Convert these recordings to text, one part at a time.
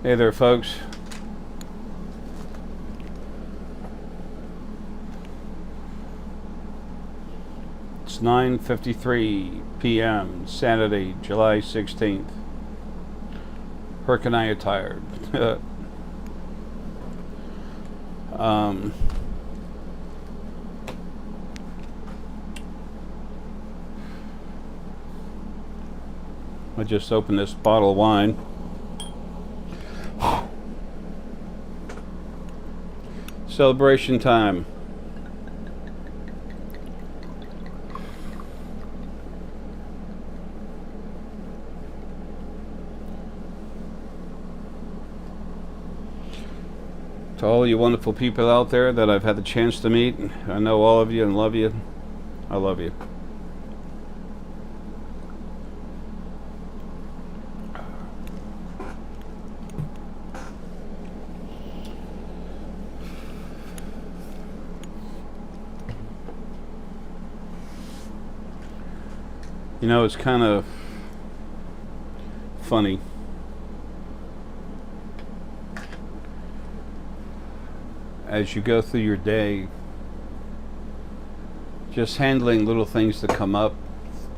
Hey there, folks. It's 9:53 p.m. Saturday, July 16th. Herc and I are tired. um, I just opened this bottle of wine. Celebration time. To all you wonderful people out there that I've had the chance to meet, I know all of you and love you. I love you. You know, it's kind of funny. As you go through your day, just handling little things that come up,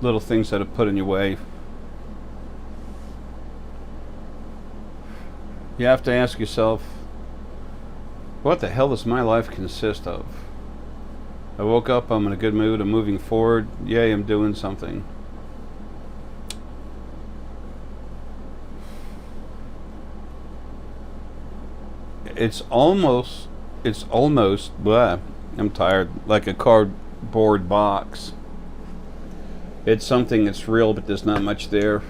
little things that are put in your way. You have to ask yourself, what the hell does my life consist of? I woke up, I'm in a good mood, I'm moving forward, yay, I'm doing something. It's almost, blah, I'm tired, like a cardboard box. It's something that's real, but there's not much there.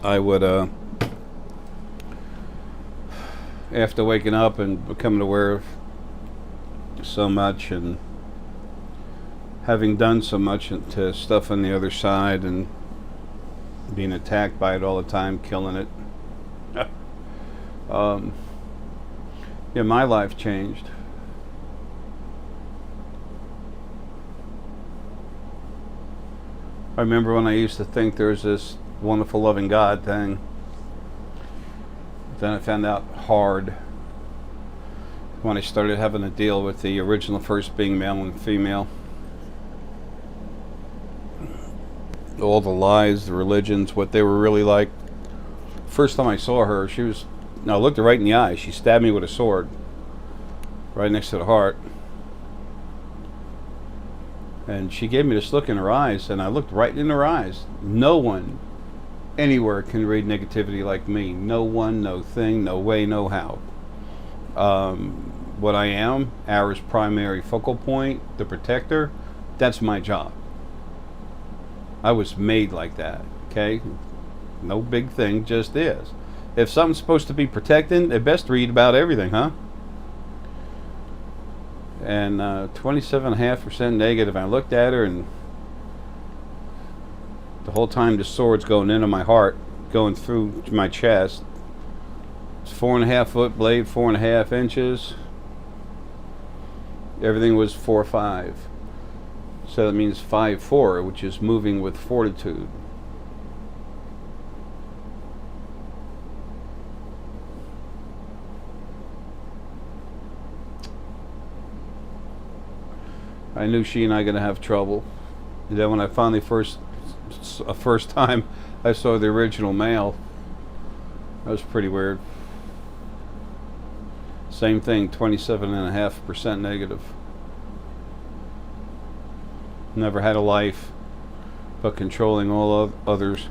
I would, after waking up and becoming aware of so much and having done so much to stuff on the other side and being attacked by it all the time, killing it. Yeah, my life changed. I remember when I used to think there was this wonderful loving God thing. Then I found out hard when I started having to deal with the original first being male and female. All the lies, the religions, what they were really like. First time I saw her, I looked her right in the eye. She stabbed me with a sword right next to the heart. And she gave me this look in her eyes, and I looked right in her eyes. No one anywhere can read negativity like me. No one, no thing, no way, no how. What I am, our primary focal point, the protector, that's my job. I was made like that, okay? No big thing, just is. If something's supposed to be protecting, they best read about everything, huh? And 27.5% negative. I looked at her, and the whole time the sword's going into my heart, going through my chest. It's 4.5 foot blade, 4.5 inches. Everything was 4.5. So that means 5'4", which is moving with fortitude. I knew she and I gonna have trouble. And then when I finally first time I saw the original male, that was pretty weird. Same thing, 27.5% negative. Never had a life, but controlling all others.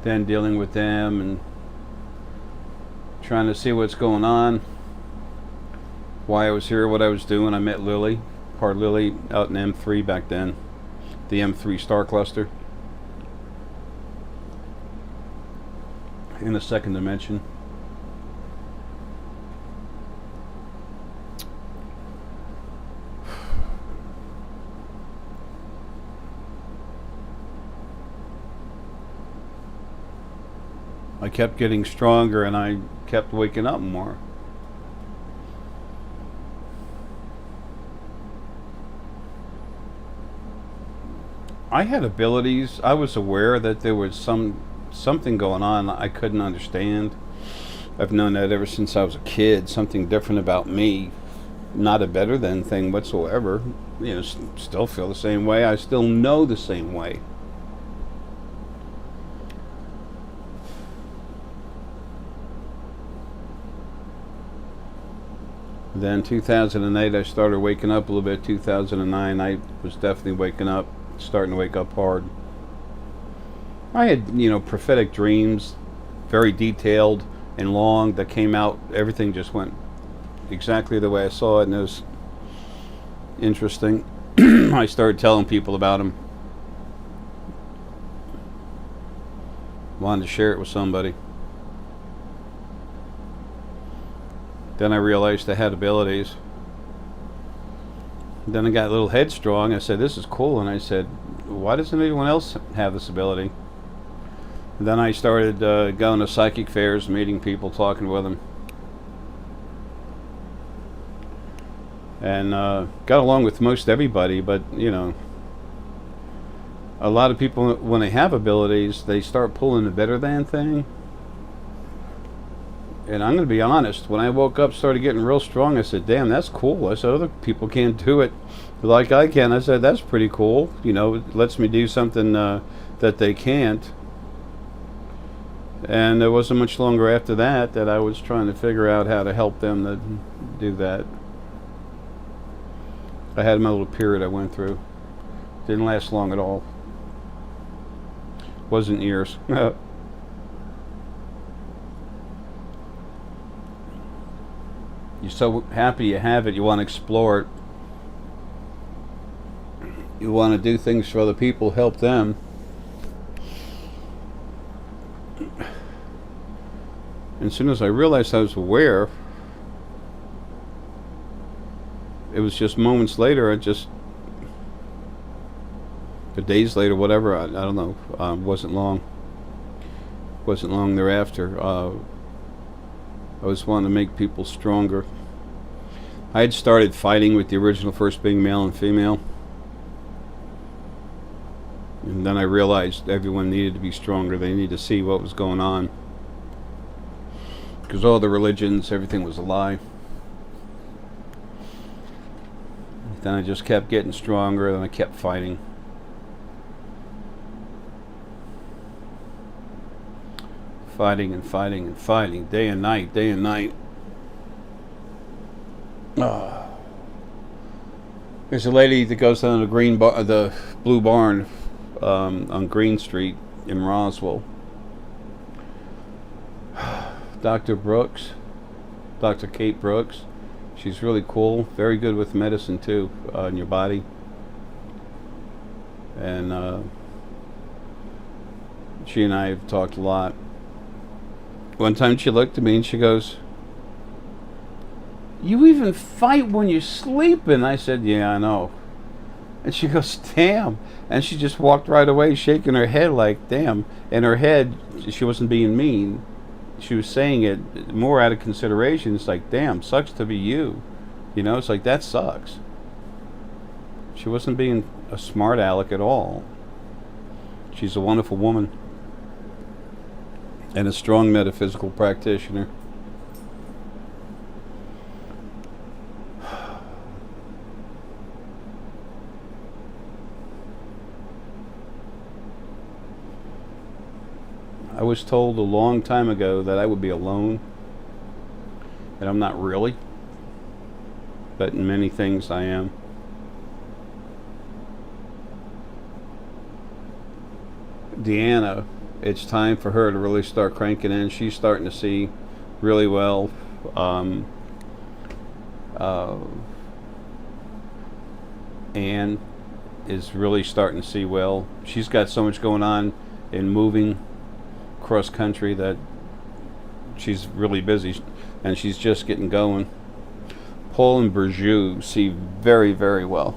Then dealing with them and trying to see what's going on, why I was here, what I was doing. I met Lily, part Lily, out in M3 back then, the M3 star cluster, in the second dimension. I kept getting stronger, and I kept waking up more. I had abilities. I was aware that there was something going on I couldn't understand. I've known that ever since I was a kid. Something different about me. Not a better than thing whatsoever. You know, still feel the same way. I still know the same way. Then 2008, I started waking up a little bit. 2009, I was definitely waking up, starting to wake up hard. I had, prophetic dreams, very detailed and long, that came out. Everything just went exactly the way I saw it, and it was interesting. I started telling people about them. Wanted to share it with somebody. Then I realized I had abilities. Then I got a little headstrong. I said, this is cool. And I said, why doesn't anyone else have this ability? And then I started going to psychic fairs, meeting people, talking with them. And got along with most everybody, but, a lot of people, when they have abilities, they start pulling the better than thing. And I'm going to be honest, when I woke up, started getting real strong, I said, damn, that's cool. I said, other people can't do it like I can. I said, that's pretty cool. It lets me do something that they can't. And it wasn't much longer after that I was trying to figure out how to help them to do that. I had my little period I went through. Didn't last long at all. Wasn't years. You're so happy you have it, you want to explore it. You want to do things for other people, help them. And as soon as I realized I was aware, it was just moments later, or days later, whatever, I don't know, wasn't long thereafter. I was wanting to make people stronger. I had started fighting with the original first being male and female. And then I realized everyone needed to be stronger. They needed to see what was going on. Because all the religions, everything was a lie. Then I just kept getting stronger, and I kept fighting. Fighting and fighting and fighting, day and night, day and night. There's a lady that goes down to the Blue Barn on Green Street in Roswell. Dr. Kate Brooks. She's really cool, very good with medicine too, in your body. And she and I have talked a lot. One time she looked at me and she goes, "You even fight when you're sleeping?" I said, "Yeah, I know." And she goes, "Damn." And she just walked right away, shaking her head like, damn. In her head, she wasn't being mean. She was saying it more out of consideration. It's like, damn, sucks to be you. It's like, that sucks. She wasn't being a smart aleck at all. She's a wonderful woman. And a strong metaphysical practitioner. I was told a long time ago that I would be alone, and I'm not really, but in many things I am. Deanna, it's time for her to really start cranking in. She's starting to see really well. Anne is really starting to see well. She's got so much going on in moving cross country that she's really busy, and she's just getting going. Paul and Burju see very, very well.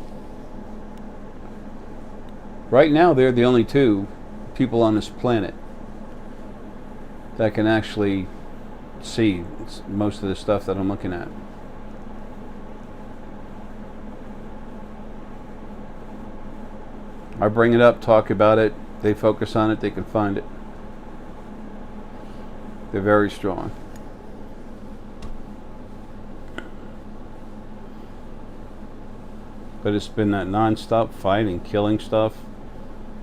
Right now, they're the only two people on this planet that can actually see most of the stuff that I'm looking at. I bring it up, talk about it, they focus on it, they can find it. They're very strong. But it's been that non-stop fighting, killing stuff,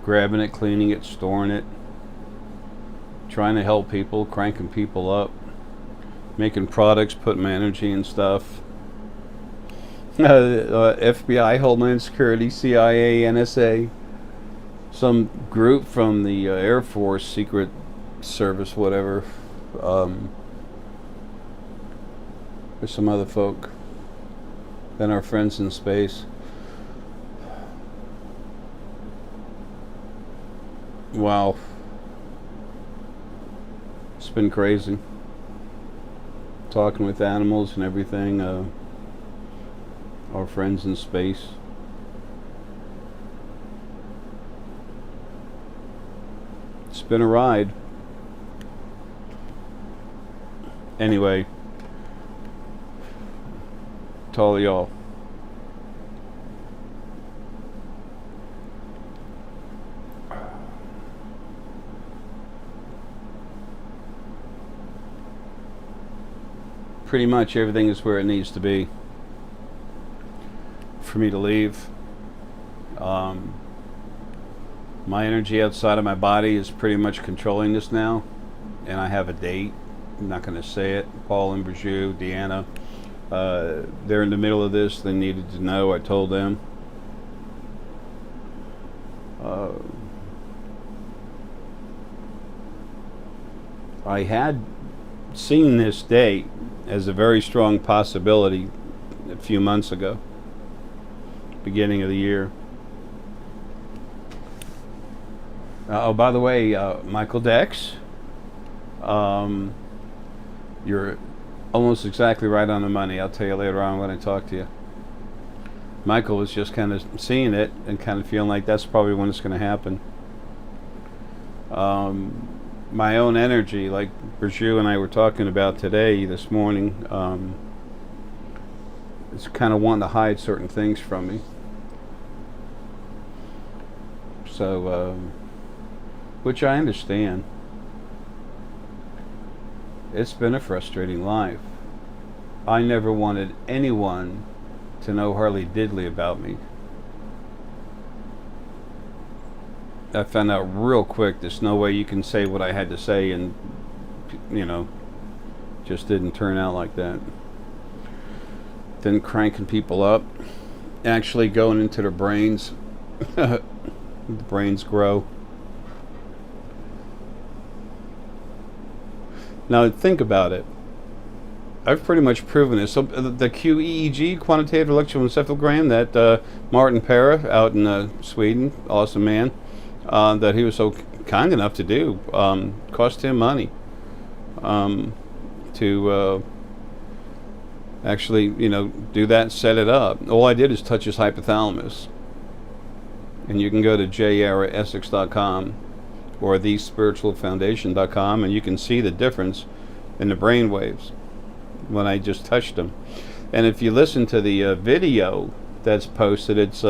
grabbing it, cleaning it, storing it, trying to help people, cranking people up, making products, putting my energy in stuff. FBI, Homeland Security, CIA, NSA, some group from the Air Force, Secret Service, whatever. There's some other folk. Then our friends in space. Wow. It's been crazy. Talking with animals and everything. Our friends in space. It's been a ride. Anyway, to all y'all, pretty much everything is where it needs to be for me to leave. My energy outside of my body is pretty much controlling this now, and I have a date. I'm not going to say it. Paul and Berjou, Deanna, they're in the middle of this. They needed to know. I told them. I had seen this date as a very strong possibility a few months ago, beginning of the year. Oh, by the way, Michael Dex, you're almost exactly right on the money. I'll tell you later on when I talk to you. Michael was just kind of seeing it and kind of feeling like that's probably when it's going to happen. My own energy, like Berjou and I were talking about this morning, it's kind of wanting to hide certain things from me. So, which I understand. It's been a frustrating life. I never wanted anyone to know hardly diddly about me. I found out real quick there's no way you can say what I had to say and, just didn't turn out like that. Then cranking people up, actually going into their brains. The brains grow. Now think about it. I've pretty much proven this. So the QEEG, quantitative electroencephalogram, that Martin Pera out in Sweden, awesome man, that he was so kind enough to do, cost him money to actually, do that, set it up. All I did is touch his hypothalamus. And you can go to Essex.com or thespiritualfoundation.com, and you can see the difference in the brain waves when I just touched them. And if you listen to the video that's posted, it's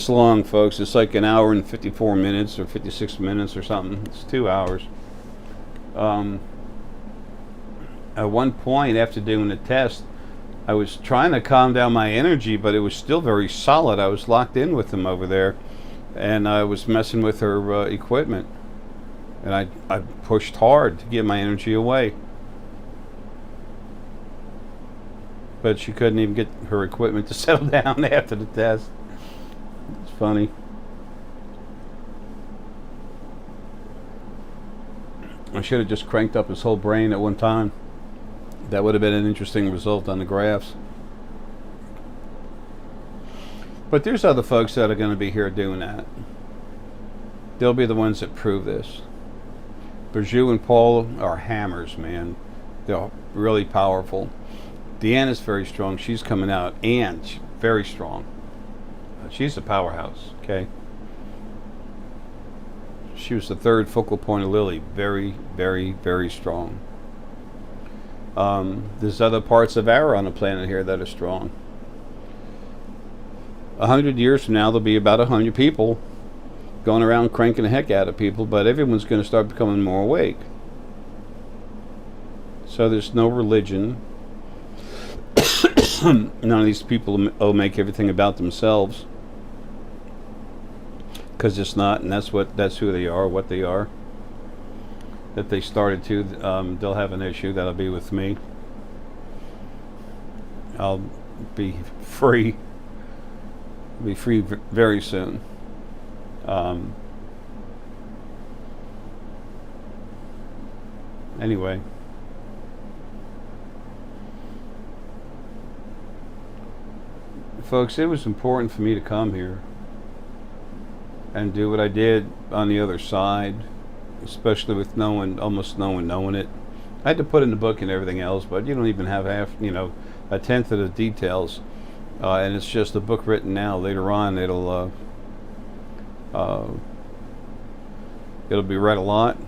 long, folks. It's like an hour and 54 minutes or 56 minutes or something. It's 2 hours. At one point, after doing the test, I was trying to calm down my energy, but it was still very solid. I was locked in with them over there, and I was messing with her equipment. And I pushed hard to get my energy away. But she couldn't even get her equipment to settle down after the test. It's funny. I should have just cranked up his whole brain at one time. That would have been an interesting result on the graphs. But there's other folks that are going to be here doing that. They'll be the ones that prove this. Berjou and Paul are hammers, man. They're really powerful. Deanna's very strong. She's coming out, and she's very strong. She's a powerhouse, okay? She was the third focal point of Lily. Very, very, very strong. There's other parts of our on the planet here that are strong. 100 years from now, there'll be about 100 people going around cranking the heck out of people, but everyone's going to start becoming more awake. So there's no religion. None of these people make everything about themselves, because it's not, and that's who they are, what they are. If they started to, they'll have an issue. That'll be with me. I'll be free. Be free very soon. Anyway. Folks, it was important for me to come here and do what I did on the other side, especially with almost no one knowing it. I had to put in the book and everything else, but you don't even have a tenth of the details, and it's just a book written now. Later on, it'll be read a lot,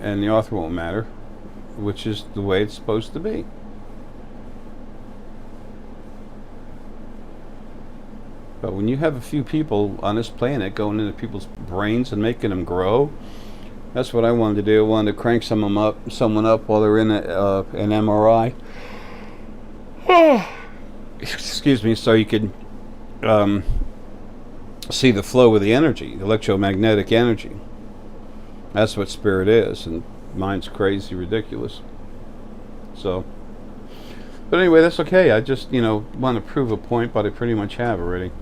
and the author won't matter, which is the way it's supposed to be. But when you have a few people on this planet going into people's brains and making them grow, that's what I wanted to do. I wanted to crank someone up while they're in an MRI. Excuse me, so you could see the flow of the energy, the electromagnetic energy. That's what spirit is, and mine's crazy, ridiculous. So, but anyway, that's okay. I just, want to prove a point, but I pretty much have already.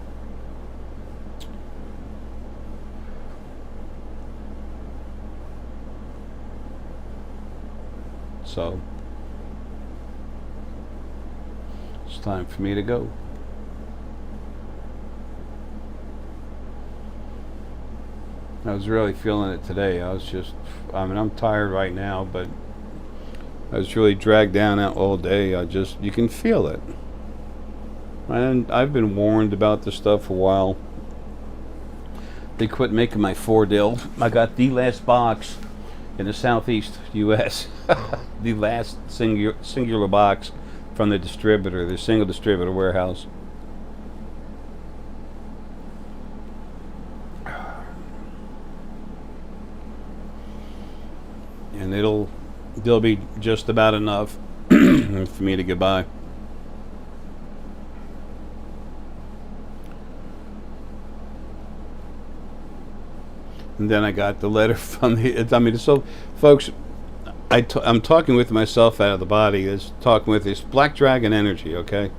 So, it's time for me to go. I was really feeling it today. I'm tired right now, but I was really dragged down out all day. You can feel it. And I've been warned about this stuff for a while. They quit making my 4-dill. I got the last box in the southeast U.S. The last singular box from the distributor, the single distributor warehouse. And they'll be just about enough for me to get by. And then I got the letter from so folks, I'm talking with myself out of the body. It's talking with this black dragon energy, okay?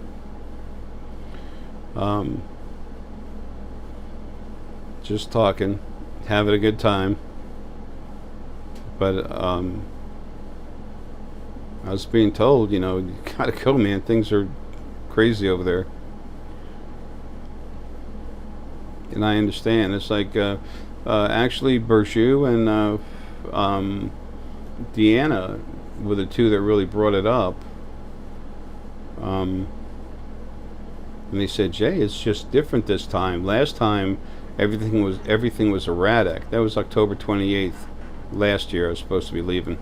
Just talking, having a good time. But I was being told, you gotta go, man. Things are crazy over there. And I understand. It's like, actually, Burju and Deanna were the two that really brought it up. And they said, Jay, it's just different this time. Last time, everything was erratic. That was October 28th. Last year I was supposed to be leaving,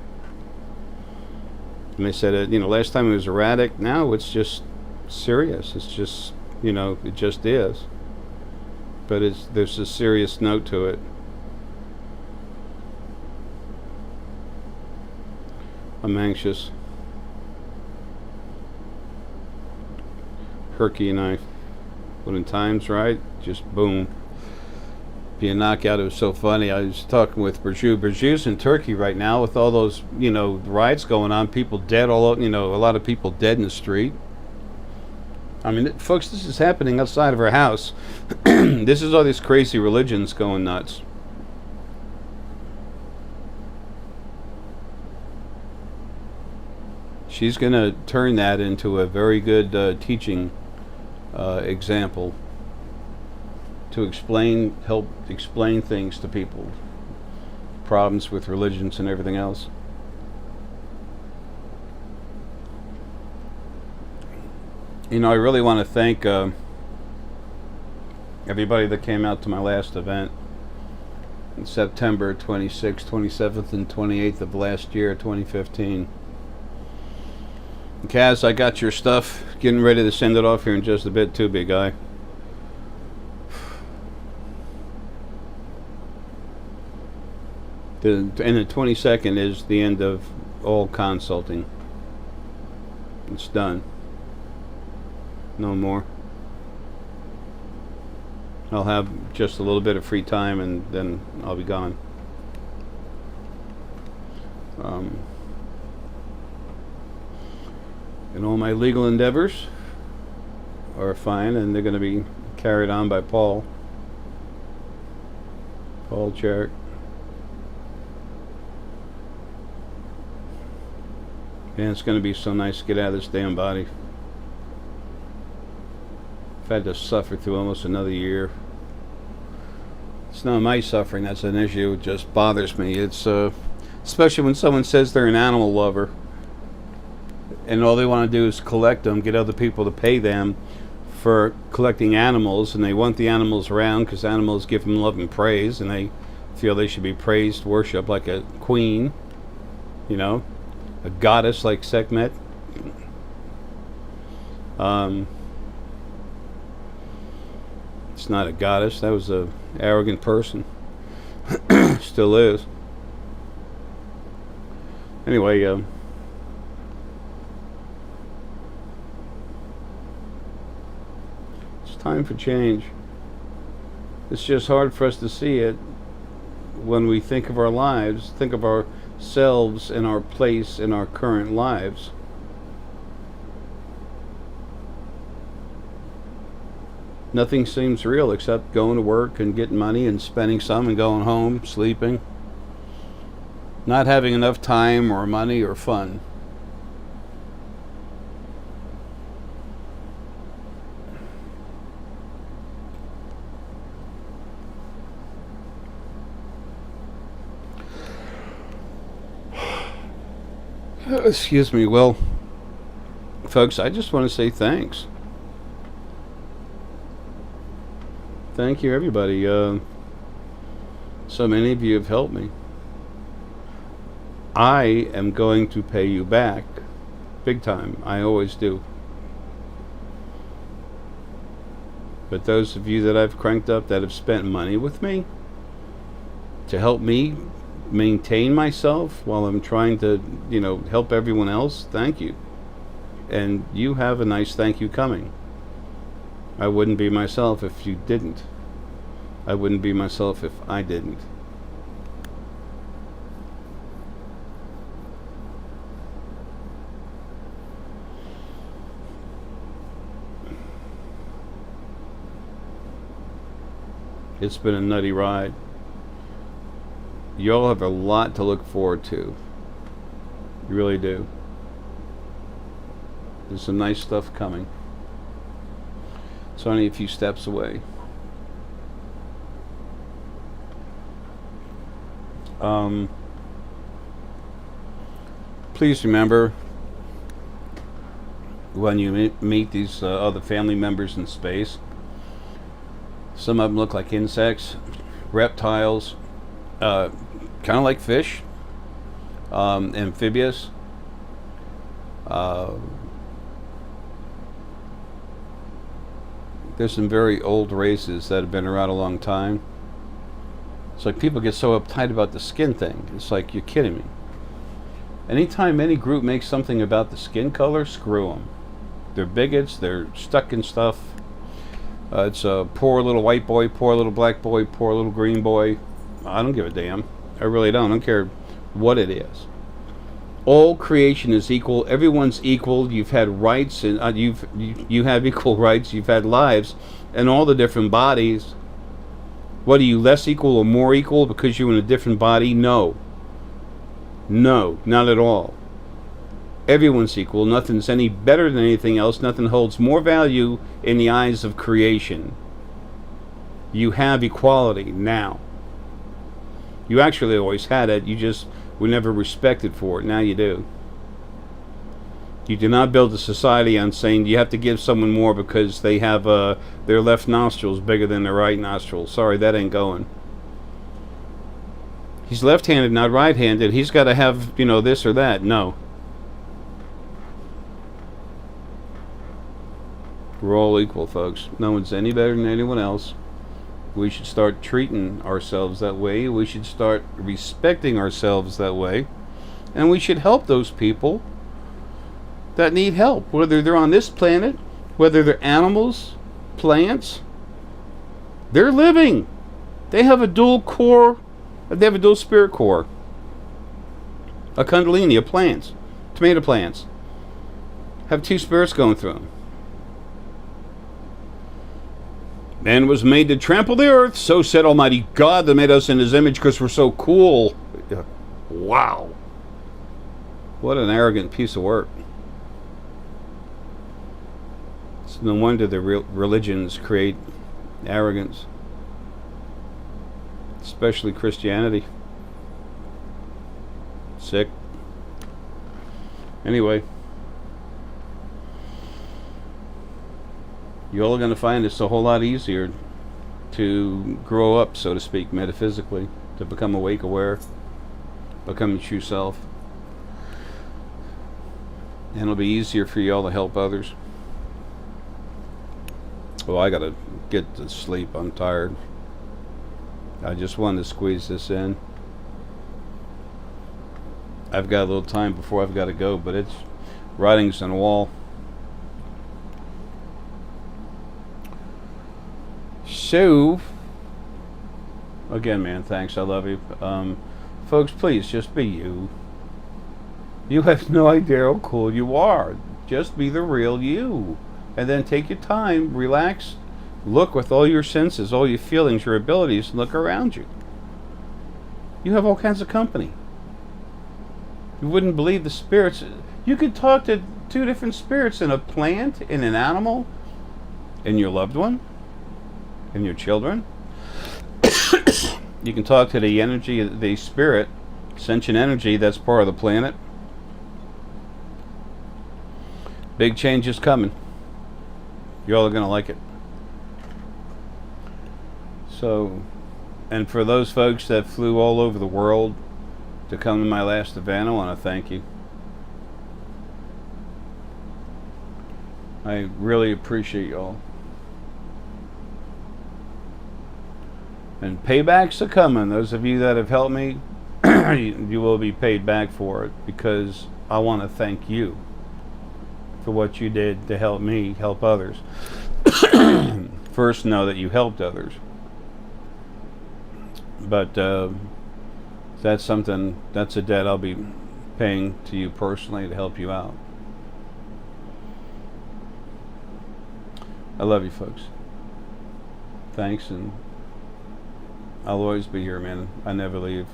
and they said, last time it was erratic. Now it's just serious. It's just, it just is. But there's a serious note to it. I'm anxious. Herky and I, when the time's right, just boom. Be a knockout. It was so funny. I was talking with Burju. Burju's in Turkey right now with all those, riots going on. People dead all over, a lot of people dead in the street. I mean, folks, this is happening outside of our house. This is all these crazy religions going nuts. She's going to turn that into a very good teaching example. To help explain things to people, problems with religions and everything else. I really want to thank everybody that came out to my last event in September 26th, 27th, and 28th of last year, 2015. And Kaz, I got your stuff. Getting ready to send it off here in just a bit too, big guy. And the 22nd is the end of all consulting. It's done. No more. I'll have just a little bit of free time and then I'll be gone. And all my legal endeavors are fine, and they're going to be carried on by Paul Jarrett. And it's going to be so nice to get out of this damn body. I've had to suffer through almost another year. It's not my suffering that's an issue. It just bothers me. It's especially when someone says they're an animal lover and all they want to do is collect them, get other people to pay them for collecting animals, and they want the animals around because animals give them love and praise, and they feel they should be praised, worshipped like a queen, you know, a goddess like Sekhmet. It's not a goddess. That was a arrogant person. Still is. Anyway, it's time for change. It's just hard for us to see it when we think of our lives, think of ourselves and our place in our current lives. Nothing seems real except going to work and getting money and spending some and going home, sleeping. Not having enough time or money or fun. Excuse me. Well, folks, I just want to say thanks. Thank you, everybody. So many of you have helped me. I am going to pay you back big time. I always do. But those of you that I've cranked up that have spent money with me to help me maintain myself while I'm trying to, help everyone else, thank you. And you have a nice thank you coming. I wouldn't be myself if you didn't. I wouldn't be myself if I didn't. It's been a nutty ride. You all have a lot to look forward to. You really do. There's some nice stuff coming. It's only a few steps away. Please remember when you meet these other family members in space, some of them look like insects, reptiles, kind of like fish, amphibious. There's some very old races that have been around a long time. It's like people get so uptight about the skin thing. It's like, you're kidding me. Anytime any group makes something about the skin color, screw them. They're bigots, they're stuck in stuff. It's a poor little white boy, poor little black boy, poor little green boy. I don't give a damn. I really don't. I don't care what it is. All creation is equal. Everyone's equal. You've had rights, and you have equal rights. You've had lives, and all the different bodies. What are you, less equal or more equal because you're in a different body? No. No, not at all. Everyone's equal. Nothing's any better than anything else. Nothing holds more value in the eyes of creation. You have equality now. You actually always had it. You just were never respected for it. Now you do. You do not build a society on saying you have to give someone more because they have their left nostrils bigger than their right nostril. Sorry, that ain't going. He's left-handed, not right-handed. He's got to have, this or that. No. We're all equal, folks. No one's any better than anyone else. We should start treating ourselves that way. We should start respecting ourselves that way. And we should help those people that need help, whether they're on this planet, whether they're animals, plants. They're living. They have a dual core. They have a dual spirit core. A kundalini of plants, tomato plants, have two spirits going through them. Man was made to trample the earth, so said Almighty God that made us in His image because we're so cool. Wow. What an arrogant piece of work. It's no wonder the religions create arrogance, especially Christianity. Sick. Anyway, you're all going to find it's a whole lot easier to grow up, so to speak, metaphysically, to become awake, aware, become your true self. And it'll be easier for you all to help others. Well, I got to get to sleep. I'm tired. I just wanted to squeeze this in. I've got a little time before I've got to go, but it's writings on the wall. So, again, man, thanks. I love you. Folks, please just be you. You have no idea how cool you are. Just be the real you. And then take your time, relax, look with all your senses, all your feelings, your abilities, and look around you. You have all kinds of company. You wouldn't believe the spirits. You could talk to two different spirits in a plant, in an animal, in your loved one, in your children. You can talk to the energy, the spirit, sentient energy that's part of the planet. Big change is coming. You all are going to like it. So, and for those folks that flew all over the world to come to my last event, I want to thank you. I really appreciate y'all. And paybacks are coming. Those of you that have helped me, you will be paid back for it, because I want to thank you for what you did to help me help others. First, know that you helped others. But that's something, that's a debt I'll be paying to you personally to help you out. I love you, folks. Thanks, and I'll always be here, man. I never leave.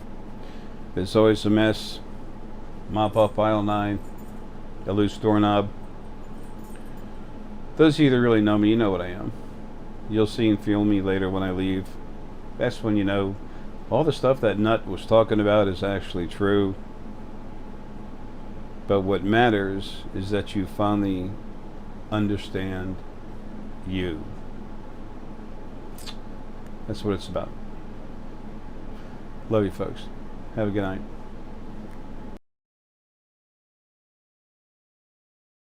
There's always a mess. Mop up aisle 9. A loose doorknob. Those of you that really know me, you know what I am. You'll see and feel me later when I leave. That's when you know all the stuff that Nut was talking about is actually true. But what matters is that you finally understand you. That's what it's about. Love you, folks. Have a good night.